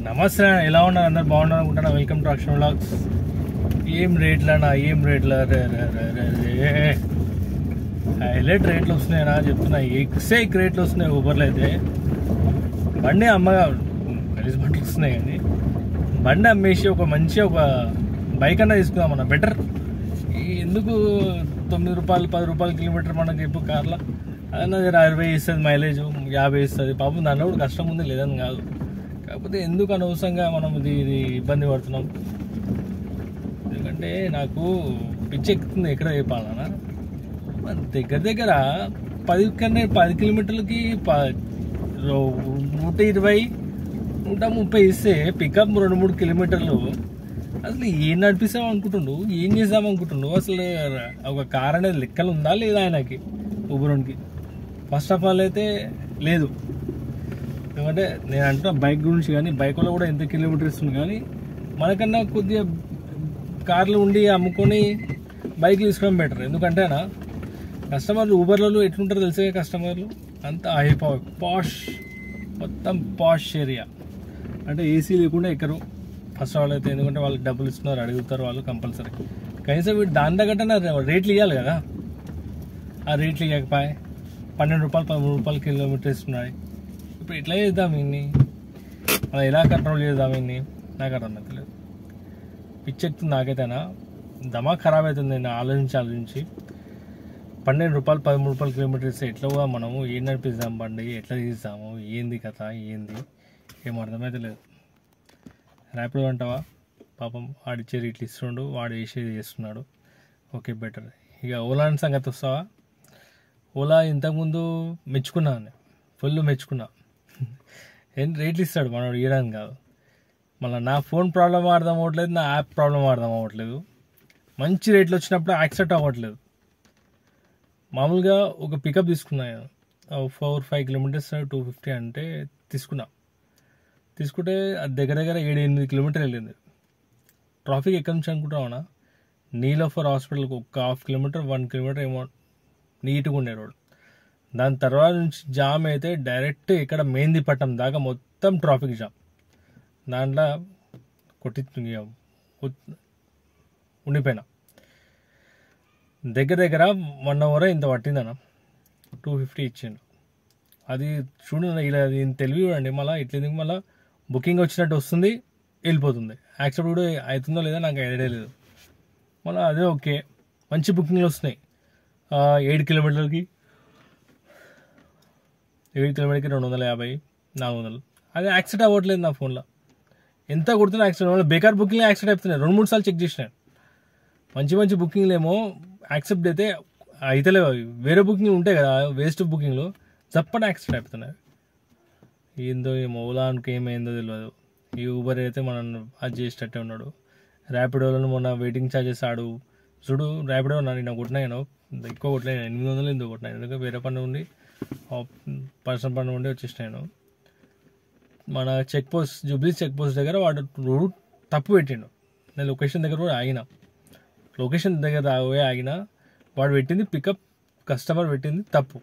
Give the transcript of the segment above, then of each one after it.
నమస్తే, ఎలా ఉన్నారు? అందరు బాగున్నారు అనుకుంటున్నా. Welcome to Akshar vlogs. ఏం రేట్లన్నా, ఏం రేట్ల హైలైట్ రేట్లు వస్తున్నాయనా చెప్తున్నా. ఎక్సైక్ రేట్లు వస్తున్నాయి ఊబర్లో అయితే. బండి అమ్మగా కలిసి బట్టలు వస్తున్నాయి, కానీ బండి అమ్మేసి ఒక మంచి ఒక బైక్ అన్నా తీసుకుందాం అన్న. బెటర్ ఎందుకు 9 రూపాయలు 10 రూపాయలు కిలోమీటర్ మనకి ఇప్పుడు కార్లో అదన్నా 20 ఇస్తుంది, మైలేజ్ 50 ఇస్తుంది. పాపం దానిలో కూడా కష్టం ఉంది, లేదని కాదు. కాకపోతే ఎందుకు అనవసరంగా మనం ఇది ఇబ్బంది పడుతున్నాం. ఎందుకంటే నాకు పిచ్చి ఎక్కుతుంది ఎక్కడ చెప్పాలన్నా. దగ్గర దగ్గర 10 కిలోమీటర్లకి 120 130 ఇస్తే పికప్ 2-3 కిలోమీటర్లు. అసలు ఏం నడిపిస్తాం అనుకుంటుండు, ఏం చేద్దాం అనుకుంటుండు? అసలు ఒక కార్ అనేది లెక్కలు ఉందా లేదా ఆయనకి, ఊబర్కి? ఫస్ట్ ఆఫ్ ఆల్ అయితే లేదు. ఎందుకంటే నేను అంటున్నా బైక్ గురించి, కానీ బైక్లో కూడా ఎంత కిలోమీటర్ ఇస్తుంది. కానీ మనకన్నా కొద్దిగా కార్లు ఉండి అమ్ముకొని బైక్ తీసుకోవడం బెటర్. ఎందుకంటే కస్టమర్లు ఊబర్లలో ఎట్లుంటారో తెలిసే, కస్టమర్లు అంతా పాష్, మొత్తం పాష్ ఏరియా. అంటే ఏసీ లేకుండా ఎక్కరు ఫస్ట్ ఆఫ్ ఆల్ అయితే. ఎందుకంటే వాళ్ళకి డబ్బులు ఇస్తున్నారు, అడుగుతారు వాళ్ళు కంపల్సరీ. కనీసం వీడు దాని తగ్గట్టు రేట్లు ఇవ్వాలి కదా. ఆ రేట్లు ఇవ్వకపోయి 12 రూపాయలు 13 రూపాయలు కిలోమీటర్ ఇస్తున్నాయి. ఇప్పుడు ఎట్లా చేద్దాం ఇన్ని, మనం ఎలా కంట్రోల్ చేద్దాం ఇన్ని? నాకు అర్థమవుతలేదు. పిచ్చెక్కుతుంది నాకైతేనా. దమాక్ ఖరాబ్ అవుతుంది. నేను ఆలోచించి 12 రూపాయలు 13 రూపాయలు కిలోమీటర్ ఇస్తే ఎట్లా మనము ఏం నడిపిస్తాం బండి, ఎట్లా తీస్తాము, ఏంది కథ, ఏంది ఏం అర్థమైతే లేదు. ర్యాపిడో అంటావా, పాపం ఆడిచ్చే రేట్లు ఇస్తుండు, వాడు వేసేది చేస్తున్నాడు. Okay better. ఇక ఓలా సంగతి వస్తావా? ఓలా ఇంతకుముందు మెచ్చుకున్నాను, ఫుల్ మెచ్చుకున్నా. ఏం రేట్లు ఇస్తాడు మనోడు, ఇవ్వడానికి కాదు. మళ్ళీ నా ఫోన్ ప్రాబ్లం అర్థం అవ్వట్లేదు, నా యాప్ ప్రాబ్లం అర్థం అవ్వట్లేదు. మంచి రేట్లు వచ్చినప్పుడు యాక్సెప్ట్ అవ్వట్లేదు. మామూలుగా ఒక పికప్ తీసుకున్నాను, 4-5 కిలోమీటర్స్ 250 అంటే తీసుకుంటే అది దగ్గర 7-8 కిలోమీటర్లు వెళ్ళింది. ట్రాఫిక్ ఎక్కడి నుంచి అనుకుంటామన్నా, నీలోఫర్ హాస్పిటల్కి ఒక 1/2 కిలోమీటర్ 1 కిలోమీటర్ ఏమో నీట్గా ఉండే రోడ్. దాని తర్వాత నుంచి జామ్ అయితే డైరెక్ట్ ఇక్కడ మెహందీపట్నం దాకా మొత్తం ట్రాఫిక్ జామ్. దాంట్లో ఉండిపోయినా. దగ్గర 1 అవర్ ఇంత పట్టిందన్న. 250 ఇచ్చిండు. అది చూడండి, ఇలా తెలివి చూడండి. మళ్ళీ ఇట్లా మళ్ళీ బుకింగ్ వచ్చినట్టు వస్తుంది, వెళ్ళిపోతుంది. యాక్సెప్ట్ కూడా అవుతుందో లేదో నాకు ఐడియా లేదు. మళ్ళీ అదే ఓకే, మంచి బుకింగ్లు వస్తున్నాయి. 7 కిలోమీటర్లకి 250 400. అది యాక్సెప్ట్ అవ్వట్లేదు నా ఫోన్లో. ఎంత కొడుతున్నా యాక్సెప్ట్ అవ్వాలి. బేకార్ బుకింగ్ యాక్సెప్ట్ అవుతున్నాయి. 2-3 సార్లు చెక్ చేసినాను. మంచి బుకింగ్లు ఏమో యాక్సెప్ట్ అయితే లేవు. వేరే బుకింగ్ ఉంటాయి కదా, వేస్ట్ బుకింగ్లు చప్పని యాక్సెప్ట్ అవుతున్నాయి. ఏందో ఏమో ఓలాకి ఏమైందో తెలియదు. ఈ ఊబర్ అయితే మనం అది చేసేటట్టే ఉన్నాడు. ర్యాపిడోలను మొన్న వెయిటింగ్ ఛార్జెస్ చూడు. ర్యాపిడో నేను కొట్టినాను, ఎక్కువ కొట్టలేను, 800 ఎందుకు కొట్టినాను. ఎందుకంటే వేరే పని ఉండి, పర్సనల్ పని ఉండి వచ్చేసినాను. మన check post, Jubilee check post దగ్గర వాడు రోడ్ తప్పు పెట్టిండు. నేను లొకేషన్ దగ్గర కూడా ఆగిన. ఆగినా వాడు పెట్టింది పికప్, కస్టమర్ పెట్టింది తప్పు.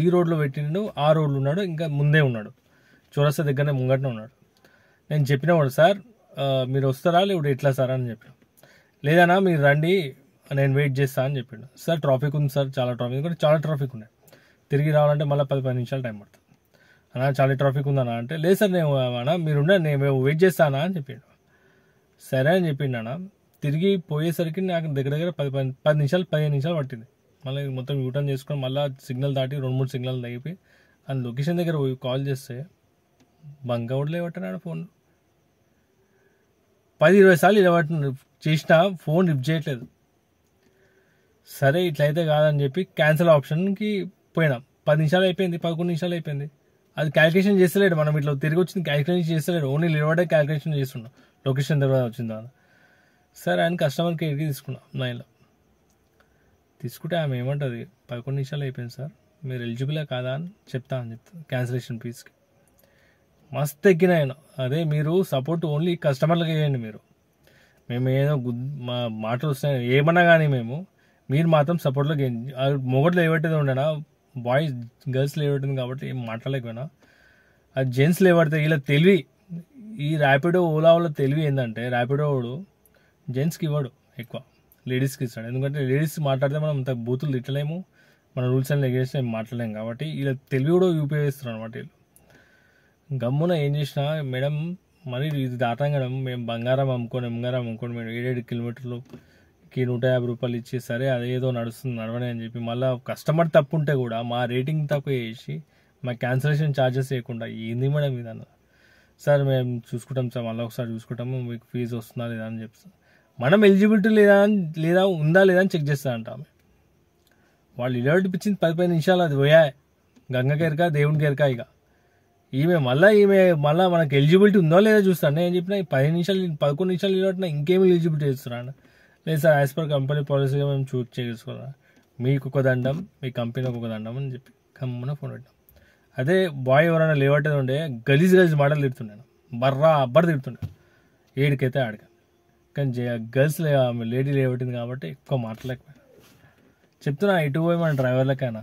ఈ రోడ్లో పెట్టిండు, ఆ రోడ్లో ఉన్నాడు, ఇంకా ముందే ఉన్నాడు, చౌరస్తా దగ్గరనే ముంగటనే ఉన్నాడు. నేను చెప్పినవాడు, సార్ మీరు వస్తారా లేకపోతే ఎట్లా సార్ అని చెప్పిన. లేదన్నా మీరు రండి, నేను వెయిట్ చేస్తా అని చెప్పిండు. సార్ ట్రాఫిక్ ఉంది సార్, చాలా ట్రాఫిక్, ఎందుకంటే చాలా ట్రాఫిక్ ఉన్నాయి. తిరిగి రావాలంటే మళ్ళీ 10 నిమిషాలు టైం పడుతుంది అన్నా. చాలా ట్రాఫిక్ ఉందన్నా అంటే, లేదు సార్ నేను అన్నా మీరున్నా, నేను వెయిట్ చేస్తానా అని చెప్పిండు. సరే అని చెప్పిండు అన్న. తిరిగి పోయేసరికి నాకు దగ్గర 10 నిమిషాలు 15 నిమిషాలు పట్టింది. మళ్ళీ మొత్తం యూటర్న్ చేసుకొని మళ్ళీ సిగ్నల్ దాటి 2-3 సిగ్నల్ తగ్గిపోయి ఆ లొకేషన్ దగ్గర పోయి కాల్ చేస్తే బంక కూడా లేవట్టినాడు ఫోన్. 10-20 సార్లు చేసినా ఫోన్ లిఫ్ట్ చేయట్లేదు. సరే ఇట్లయితే కాదని చెప్పి క్యాన్సిల్ ఆప్షన్కి పోయినా. 10 నిమిషాలు అయిపోయింది, 11 నిమిషాలు అయిపోయింది. అది క్యాలిక్యులేషన్ చేస్తలేడు. మనం ఇట్లా తిరిగి వచ్చింది క్యాలిక్యులేషన్ చేస్తలేడు, ఓన్లీ నిలబడే క్యాలిక్యులేషన్ చేస్తున్నాం లొకేషన్ తర్వాత వచ్చిందా. సరే ఆయన కస్టమర్ కేర్కి తీసుకున్నా. 9లో తీసుకుంటే ఆమె ఏమంటుంది, 11 నిమిషాలు అయిపోయింది సార్, మీరు ఎలిజిబులే కాదా అని చెప్తా అని చెప్తాను క్యాన్సిలేషన్ ఫీజ్కి. మస్తు ఎక్కినాయన. అదే మీరు సపోర్ట్ ఓన్లీ కస్టమర్లకు చేయండి. మేము ఏదో మా మాటలు వస్తాయి ఏమన్నా కానీ మీరు మాత్రం సపోర్ట్లోకి మొగట్లో ఏవట్టేది ఉండనా, గర్ల్స్ లేవట్టింది కాబట్టి ఏం మాట్లాడలేకపోయినా. అది జెంట్స్ లేవడితే ఇలా తెలివి ఈ ర్యాపిడో ఓలా వల్ల తెలివి ఏంటంటే ర్యాపిడో వాడు జెంట్స్కి ఇవ్వడు ఎక్కువ, లేడీస్కి ఇస్తాడు. ఎందుకంటే లేడీస్ మాట్లాడితే మనం అంత బూతులు తిట్టలేము, మన రూల్స్ అండ్ రెగ్యులేషన్ ఏం మాట్లాడలేము. కాబట్టి ఇలా తెలివి కూడా ఉపయోగిస్తారు అనమాట వీళ్ళు. గమ్మున ఏం చేసినా మేడం మరి ఇది దాటంగడం మేము బంగారం అమ్ముకొని మేము 7 కిలోమీటర్లకి 150 రూపాయలు ఇచ్చి సరే అదేదో నడుస్తుంది నడవని అని చెప్పి మళ్ళీ కస్టమర్ తప్పు ఉంటే కూడా మా రేటింగ్ తక్కువ చేసి మా క్యాన్సిలేషన్ ఛార్జెస్ వేయకుండా ఏంది మేడం ఇదన్న. సార్ మేము చూసుకుంటాం సార్, మళ్ళీ ఒకసారి చూసుకుంటాము, మీకు ఫీజు వస్తుందా లేదా అని చెప్తాం. మనం ఎలిజిబిలిటీ లేదా ఉందా లేదా అని చెక్ చేస్తా అంటాం. వాళ్ళు ఇలాంటి పిచ్చింది 10 నిమిషాలు అది పోయా గంగకి ఎరక దేవునికి ఎరక. ఇక ఈమె మళ్ళీ మనకు ఎలిజిబిలిటీ ఉందో లేదా చూస్తాను. నేను చెప్పిన 11 నిమిషాలు ఇవ్వట్టినా ఇంకేమి ఎలిజిబిలిటీ చేస్తున్నాను. లేదు సార్ యాజ్ పర్ కంపెనీ పాలసీగా మేము చూస్ చేసుకోవాలా, మీకు ఒక దండం మీ కంపెనీకి ఒక దండం అని చెప్పి కమ్మున ఫోన్ పెట్టాం. అదే బాయ్ ఎవరైనా లేవట్టేది ఉండే గలీజ్ మాటలు తిడుతున్నాను, అబ్బర్ తిడుతున్నాను ఏడికైతే ఆడిక. కానీ గర్ల్స్ లేడీ లేవట్టింది కాబట్టి ఎక్కువ మాట్లాడలేకపోయినా చెప్తున్నా. ఇటు పోయి మన డ్రైవర్లకైనా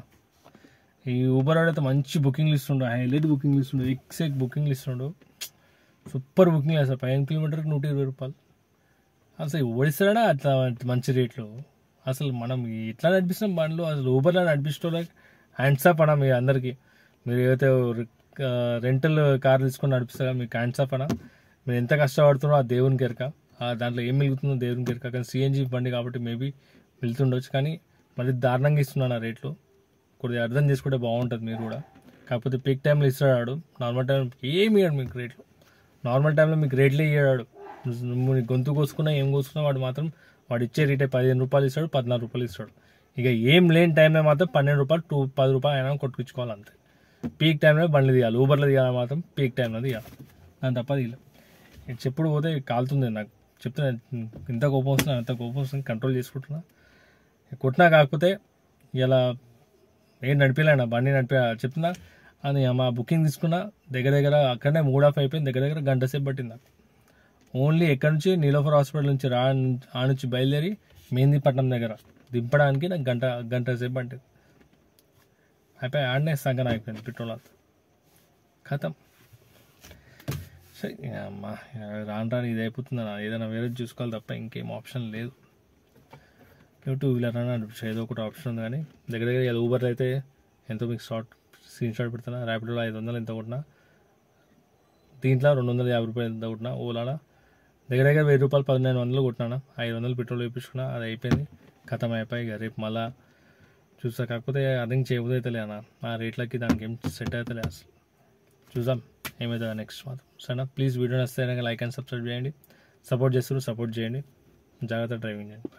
ఈ ఊబర్ వాడైతే మంచి బుకింగ్లు ఇస్తుండు, హైలైట్ బుకింగ్లు ఇస్తుండు, ఎక్సెక్ బుకింగ్లు ఇస్తుండు, సూపర్ బుకింగ్ వేస్తారు. 15 కిలోమీటర్కి 120 రూపాయలు. అసలు ఓడిస్తాడా అట్లా మంచి రేట్లు? అసలు మనం ఎట్లా నడిపిస్తున్నాం బండ్లు? అసలు ఊబర్లో నడిపిస్తోళ్ళకి హ్యాండ్స్ అప్ అన్నా మీ అందరికీ. మీరు ఏదైతే రెంటల్ కార్ తీసుకొని నడిపిస్తారో మీకు హ్యాండ్స్ అప్ అన్నా. మీరు ఎంత కష్టపడుతున్నారో ఆ దేవునికి ఎరక, దాంట్లో ఏం మిగులుతుందో దేవునికి ఎరక. కానీ సిఎన్జి బండి కాబట్టి మేబీ వెళ్తుండొచ్చు, కానీ మళ్ళీ దారుణంగా ఇస్తున్నాను ఆ రేట్లు. కొద్దిగా అర్థం చేసుకుంటే బాగుంటుంది మీరు కూడా. కాకపోతే పీక్ టైంలో ఇస్తాడు, నార్మల్ టైం ఏమి ఇవ్వడు మీకు రేట్లు. నార్మల్ టైంలో మీకు రేట్లే ఇవ్వడు. గొంతు కోసుకున్నా ఏం కోసుకున్నా వాడు ఇచ్చే రేటే 15 రూపాయలు ఇస్తాడు, 14 రూపాయలు ఇస్తాడు. ఇక ఏం లేని టైంలో మాత్రం 12 రూపాయలు 10 రూపాయలు అయినా కొట్టుకుంచుకోవాలి అంతే. పీక్ టైంలో బండ్లు తీయాలి, ఊబర్లో తీయాలి మాత్రం పీక్ టైంలో తీయాలి, దాని తప్ప తీయాలి. చెప్పుడు పోతే కాలుతుంది నాకు. చెప్తున్నా ఎంత కోపం వస్తున్నా అంత కోపం వస్తుంది, కంట్రోల్ చేసుకుంటున్నా. కొట్టినా కాకపోతే ఇలా ఏం నడిపిలేనా బండి చెప్తున్నా అని మా బుకింగ్ తీసుకున్నా. దగ్గర అక్కడనే మూడ్ ఆఫ్ అయిపోయింది. దగ్గర గంట సేపు పట్టింది నాకు. ఓన్లీ ఎక్కడి నుంచి నీలోఫర్ హాస్పిటల్ నుంచి ఆ నుంచి బయలుదేరి మెహందీపట్నం దగ్గర దింపడానికి నాకు గంట సేపు పట్టింది. అయిపోయి ఆడనే సగం అయిపోయింది పెట్రోల్ అంతా ఖతం. సరే అమ్మా రాను ఇది అయిపోతుంది, ఏదైనా వేరే చూసుకోవాలి తప్ప ఇంకేం ఆప్షన్ లేదు. 2 వీలర్ అని అనిపించే ఏదో ఒకటి ఆప్షన్ ఉంది. కానీ దగ్గర ఊబర్లో అయితే ఎంతో మీకు స్క్రీన్ షాట్ పెడుతున్నా. ర్యాపిడోలో 500 ఎంత కొట్టినా, దీంట్లో 250 రూపాయలు ఎంత కొట్టినా, ఓలాలో దగ్గర 1000 రూపాయలు 1900 కొట్టినా, 500 పెట్రోల్ వేయించుకున్నా. అది అయిపోయింది, ఖతం అయిపోయి. ఇక రేపు మళ్ళీ చూస్తా. కాకపోతే అర్థం చేయబోదైతేలే అన్న, ఆ రేట్లకి దానికి ఏం సెట్ అవుతలే అసలు. చూద్దాం ఏమవుతుందా నెక్స్ట్ మాత్రం. సరేనా? ప్లీజ్ వీడియో నచ్చితే లైక్ అండ్ సబ్స్క్రైబ్ చేయండి. సపోర్ట్ చేస్తారు, సపోర్ట్ చేయండి. జాగ్రత్త డ్రైవింగ్ చేయండి.